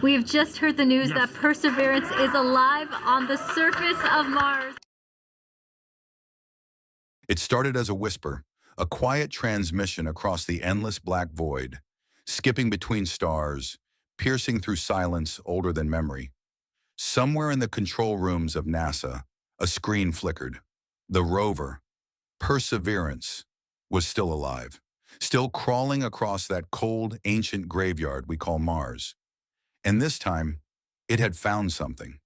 We have just heard the news that Perseverance is alive on the surface of Mars. It started as a whisper, a quiet transmission across the endless black void, skipping between stars, piercing through silence older than memory. Somewhere in the control rooms of NASA, a screen flickered. The rover, Perseverance, was still alive, still crawling across that cold, ancient graveyard we call Mars. And this time, it had found something.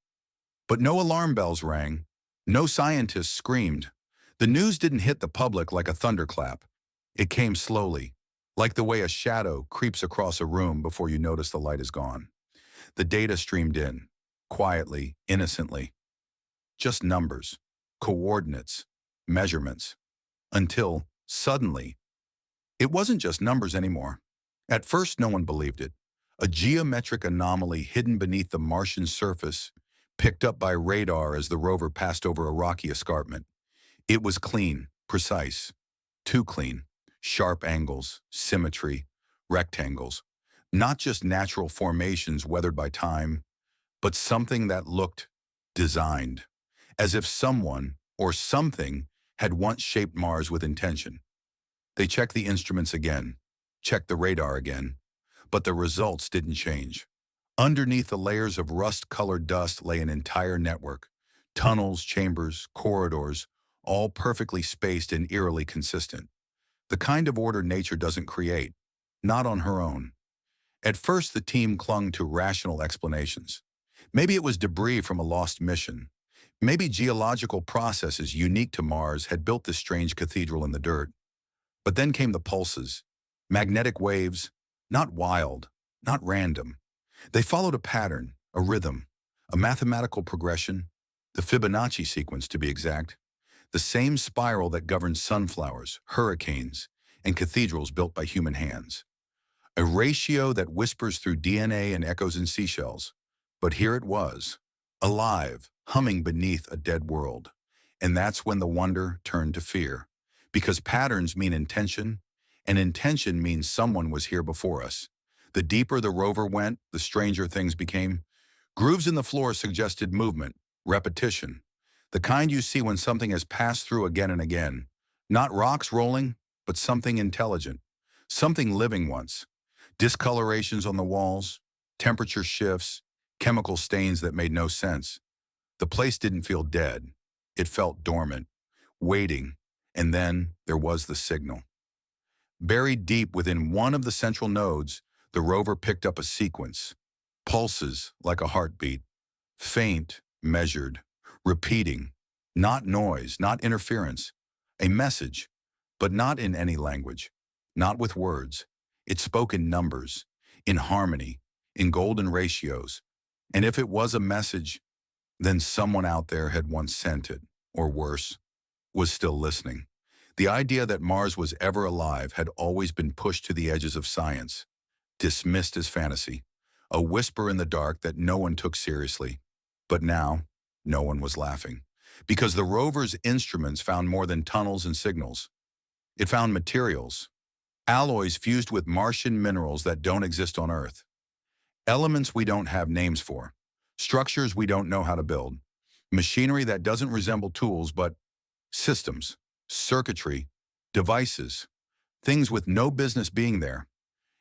But no alarm bells rang, no scientists screamed. The news didn't hit the public like a thunderclap. It came slowly, like the way a shadow creeps across a room before you notice the light is gone. The data streamed in, quietly, innocently. Just numbers, coordinates, measurements. Until, suddenly, it wasn't just numbers anymore. At first, no one believed it. A geometric anomaly hidden beneath the Martian surface, picked up by radar as the rover passed over a rocky escarpment. It was clean, precise, too clean. Sharp angles, symmetry, rectangles. Not just natural formations weathered by time, but something that looked designed, as if someone or something had once shaped Mars with intention. They checked the instruments again, checked the radar again, but the results didn't change. Underneath the layers of rust-colored dust lay an entire network. Tunnels, chambers, corridors, all perfectly spaced and eerily consistent. The kind of order nature doesn't create, not on her own. At first, the team clung to rational explanations. Maybe it was debris from a lost mission. Maybe geological processes unique to Mars had built this strange cathedral in the dirt. But then came the pulses, magnetic waves, not wild, not random. They followed a pattern, a rhythm, a mathematical progression, the Fibonacci sequence to be exact, the same spiral that governs sunflowers, hurricanes, and cathedrals built by human hands. A ratio that whispers through DNA and echoes in seashells. But here it was, alive, humming beneath a dead world. And that's when the wonder turned to fear. Because patterns mean intention, and intention means someone was here before us. The deeper the rover went, the stranger things became. Grooves in the floor suggested movement, repetition. The kind you see when something has passed through again and again. Not rocks rolling, but something intelligent. Something living once. Discolorations on the walls, temperature shifts, chemical stains that made no sense. The place didn't feel dead. It felt dormant, waiting, and then there was the signal. Buried deep within one of the central nodes, the rover picked up a sequence. Pulses like a heartbeat. Faint, measured, repeating. Not noise, not interference. A message, but not in any language. Not with words. It spoke in numbers, in harmony, in golden ratios. And if it was a message, then someone out there had once sent it, or worse, was still listening. The idea that Mars was ever alive had always been pushed to the edges of science, dismissed as fantasy, a whisper in the dark that no one took seriously. But now, no one was laughing, because the rover's instruments found more than tunnels and signals. It found materials, alloys fused with Martian minerals that don't exist on Earth, elements we don't have names for, structures we don't know how to build, machinery that doesn't resemble tools but systems, circuitry, devices, things with no business being there.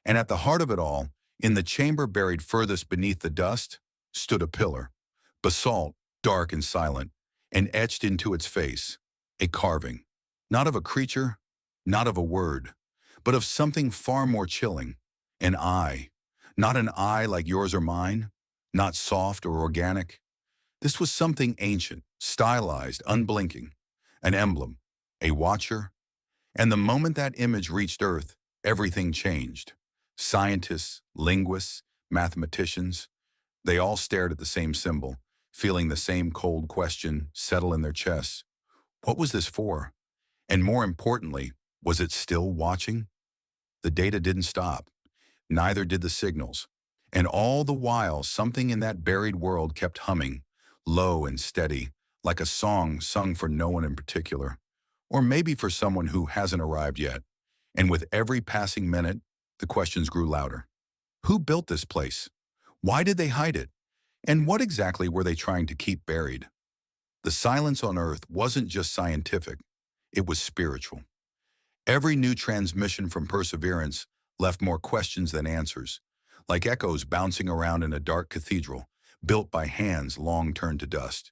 And at the heart of it all, in the chamber buried furthest beneath the dust, stood a pillar, basalt, dark and silent, and etched into its face, a carving, not of a creature, not of a word, but of something far more chilling, an eye. Not an eye like yours or mine, not soft or organic. This was something ancient, stylized, unblinking, an emblem, a watcher. And the moment that image reached Earth, everything changed. Scientists, linguists, mathematicians, they all stared at the same symbol, feeling the same cold question settle in their chests. What was this for? And more importantly, was it still watching? The data didn't stop. Neither did the signals. And all the while, something in that buried world kept humming, low and steady, like a song sung for no one in particular, or maybe for someone who hasn't arrived yet. And with every passing minute, the questions grew louder. Who built this place? Why did they hide it? And what exactly were they trying to keep buried? The silence on Earth wasn't just scientific, it was spiritual. Every new transmission from Perseverance left more questions than answers, like echoes bouncing around in a dark cathedral built by hands long turned to dust.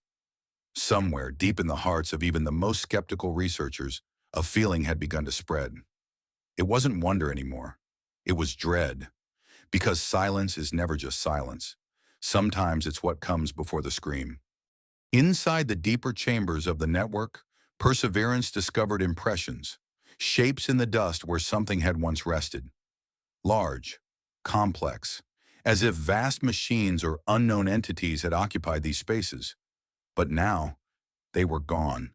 Somewhere deep in the hearts of even the most skeptical researchers, a feeling had begun to spread. It wasn't wonder anymore. It was dread, because silence is never just silence. Sometimes it's what comes before the scream. Inside the deeper chambers of the network, Perseverance discovered impressions, shapes in the dust where something had once rested. Large, complex, as if vast machines or unknown entities had occupied these spaces. But now, they were gone.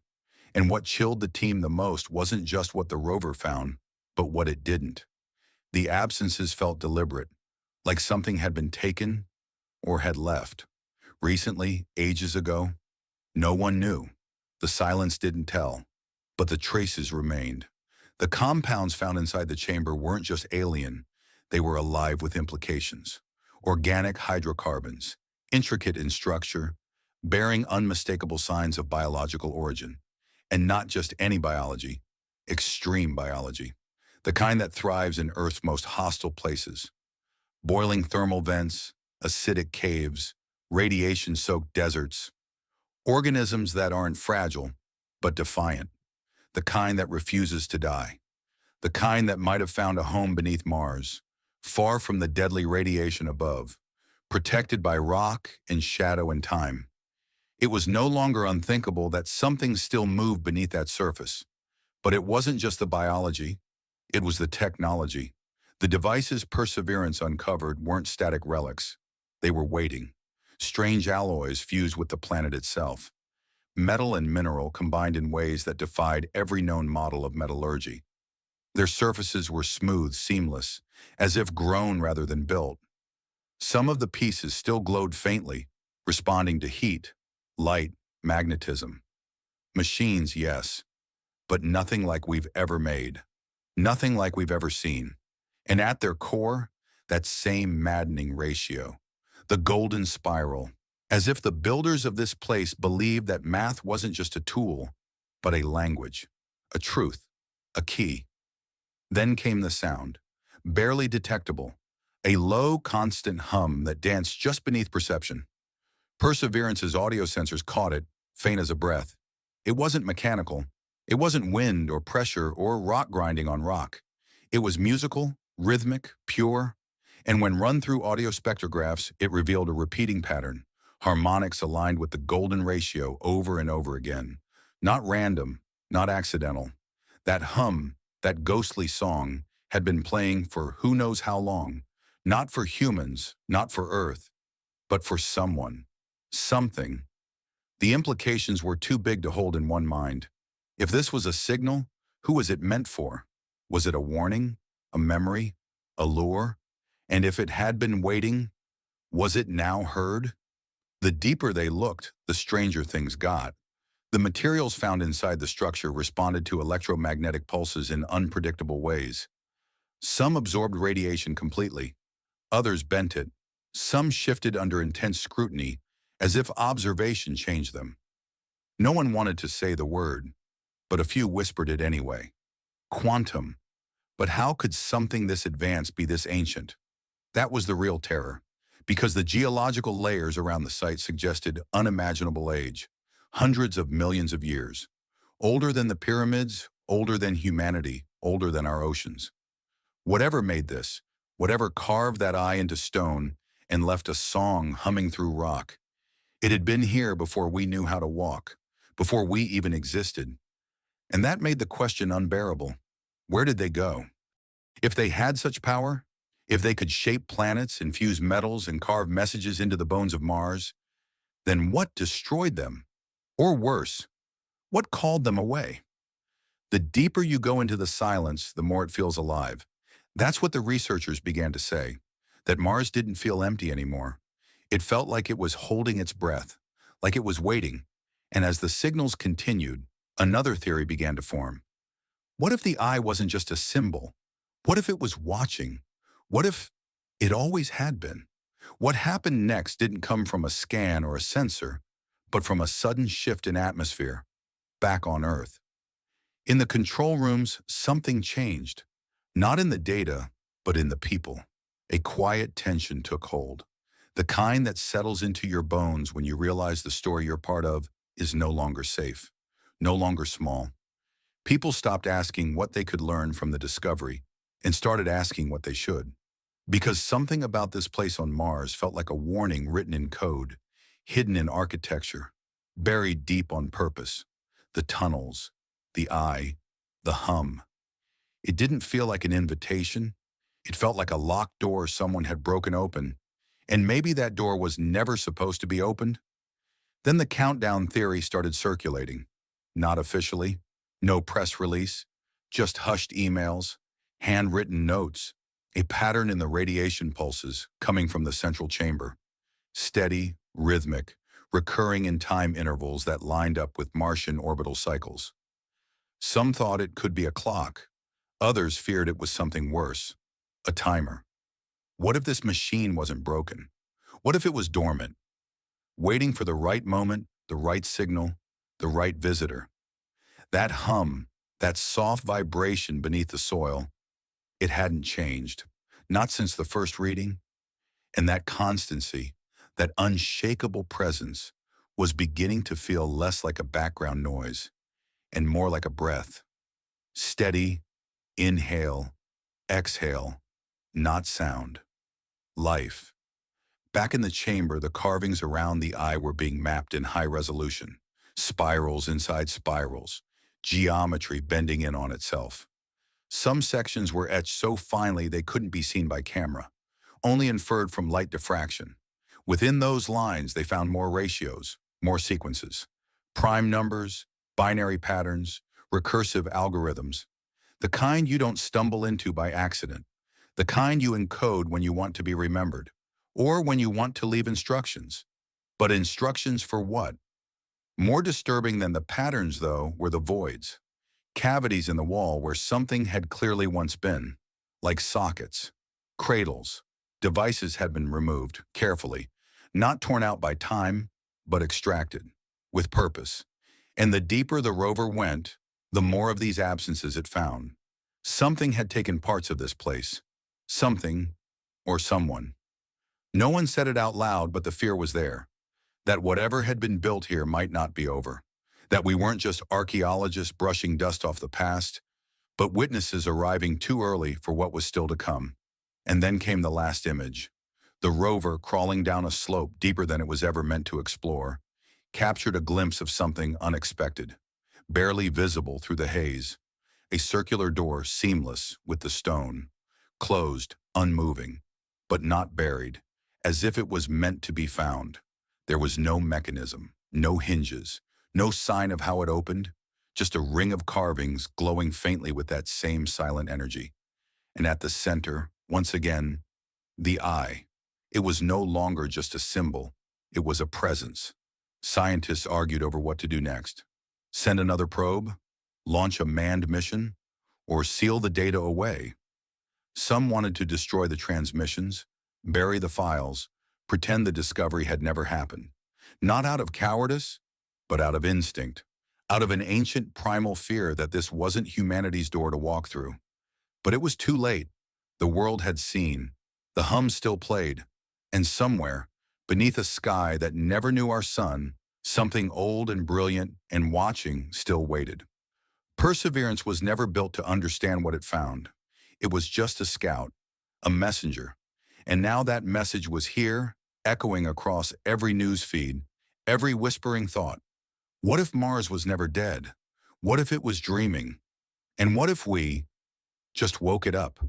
And what chilled the team the most wasn't just what the rover found, but what it didn't. The absences felt deliberate, like something had been taken or had left. Recently, ages ago, no one knew. The silence didn't tell, but the traces remained. The compounds found inside the chamber weren't just alien, they were alive with implications. Organic hydrocarbons, intricate in structure, bearing unmistakable signs of biological origin. And not just any biology, extreme biology. The kind that thrives in Earth's most hostile places. Boiling thermal vents, acidic caves, radiation-soaked deserts. Organisms that aren't fragile, but defiant. The kind that refuses to die. The kind that might have found a home beneath Mars, far from the deadly radiation above, protected by rock and shadow and time. It was no longer unthinkable that something still moved beneath that surface. But it wasn't just the biology, it was the technology. The devices Perseverance uncovered weren't static relics. They were waiting. Strange alloys fused with the planet itself. Metal and mineral combined in ways that defied every known model of metallurgy. Their surfaces were smooth, seamless, as if grown rather than built. Some of the pieces still glowed faintly, responding to heat, light, magnetism. Machines, yes, but nothing like we've ever made. Nothing like we've ever seen. And at their core, that same maddening ratio. The golden spiral. As if the builders of this place believed that math wasn't just a tool, but a language, a truth, a key. Then came the sound, barely detectable, a low, constant hum that danced just beneath perception. Perseverance's audio sensors caught it, faint as a breath. It wasn't mechanical. It wasn't wind or pressure or rock grinding on rock. It was musical, rhythmic, pure, and when run through audio spectrographs, it revealed a repeating pattern, harmonics aligned with the golden ratio over and over again. Not random, not accidental. That hum, that ghostly song, had been playing for who knows how long. Not for humans, not for Earth, but for someone. Something. The implications were too big to hold in one mind. If this was a signal, who was it meant for? Was it a warning, a memory, a lure? And if it had been waiting, was it now heard? The deeper they looked, the stranger things got. The materials found inside the structure responded to electromagnetic pulses in unpredictable ways. Some absorbed radiation completely, others bent it. Some shifted under intense scrutiny, as if observation changed them. No one wanted to say the word, but a few whispered it anyway. Quantum. But how could something this advanced be this ancient? That was the real terror, because the geological layers around the site suggested unimaginable age, hundreds of millions of years. Older than the pyramids, older than humanity, older than our oceans. Whatever made this, whatever carved that eye into stone and left a song humming through rock, it had been here before we knew how to walk, before we even existed. And that made the question unbearable. Where did they go? If they had such power, if they could shape planets, infuse metals, and carve messages into the bones of Mars, then what destroyed them? Or worse, what called them away? The deeper you go into the silence, the more it feels alive. That's what the researchers began to say, that Mars didn't feel empty anymore. It felt like it was holding its breath, like it was waiting. And as the signals continued, another theory began to form. What if the eye wasn't just a symbol? What if it was watching? What if it always had been? What happened next didn't come from a scan or a sensor, but from a sudden shift in atmosphere, back on Earth. In the control rooms, something changed. Not in the data, but in the people. A quiet tension took hold. The kind that settles into your bones when you realize the story you're part of is no longer safe, no longer small. People stopped asking what they could learn from the discovery and started asking what they should. Because something about this place on Mars felt like a warning written in code, hidden in architecture, buried deep on purpose. The tunnels, the eye, the hum. It didn't feel like an invitation. It felt like a locked door someone had broken open. And maybe that door was never supposed to be opened. Then the countdown theory started circulating. Not officially, no press release, just hushed emails, handwritten notes, a pattern in the radiation pulses coming from the central chamber. Steady, rhythmic, recurring in time intervals that lined up with Martian orbital cycles. Some thought it could be a clock. Others feared it was something worse, a timer. What if this machine wasn't broken? What if it was dormant, waiting for the right moment, the right signal, the right visitor? That hum, that soft vibration beneath the soil, it hadn't changed, not since the first reading. And that constancy, that unshakable presence, was beginning to feel less like a background noise and more like a breath. Steady, inhale, exhale, not sound. Life. Back in the chamber, the carvings around the eye were being mapped in high resolution. Spirals inside spirals, geometry bending in on itself. Some sections were etched so finely they couldn't be seen by camera, only inferred from light diffraction. Within those lines, they found more ratios, more sequences, prime numbers, binary patterns, recursive algorithms, the kind you don't stumble into by accident, the kind you encode when you want to be remembered, or when you want to leave instructions. But instructions for what? More disturbing than the patterns, though, were the voids. Cavities in the wall where something had clearly once been, like sockets, cradles. Devices had been removed, carefully, not torn out by time, but extracted, with purpose. And the deeper the rover went, the more of these absences it found. Something had taken parts of this place. Something, or someone. No one said it out loud, but the fear was there. That whatever had been built here might not be over. That we weren't just archaeologists brushing dust off the past, but witnesses arriving too early for what was still to come. And then came the last image. The rover, crawling down a slope deeper than it was ever meant to explore, captured a glimpse of something unexpected, barely visible through the haze. A circular door seamless with the stone, closed, unmoving, but not buried, as if it was meant to be found. There was no mechanism, no hinges, no sign of how it opened, just a ring of carvings glowing faintly with that same silent energy. And at the center, once again, the eye. It was no longer just a symbol, it was a presence. Scientists argued over what to do next. Send another probe? Launch a manned mission? Or seal the data away? Some wanted to destroy the transmissions, bury the files, pretend the discovery had never happened. Not out of cowardice, but out of instinct, out of an ancient primal fear that this wasn't humanity's door to walk through. But it was too late. The world had seen. The hum still played. And somewhere, beneath a sky that never knew our sun, something old and brilliant and watching still waited. Perseverance was never built to understand what it found. It was just a scout, a messenger. And now that message was here, echoing across every news feed, every whispering thought. What if Mars was never dead? What if it was dreaming? And what if we just woke it up?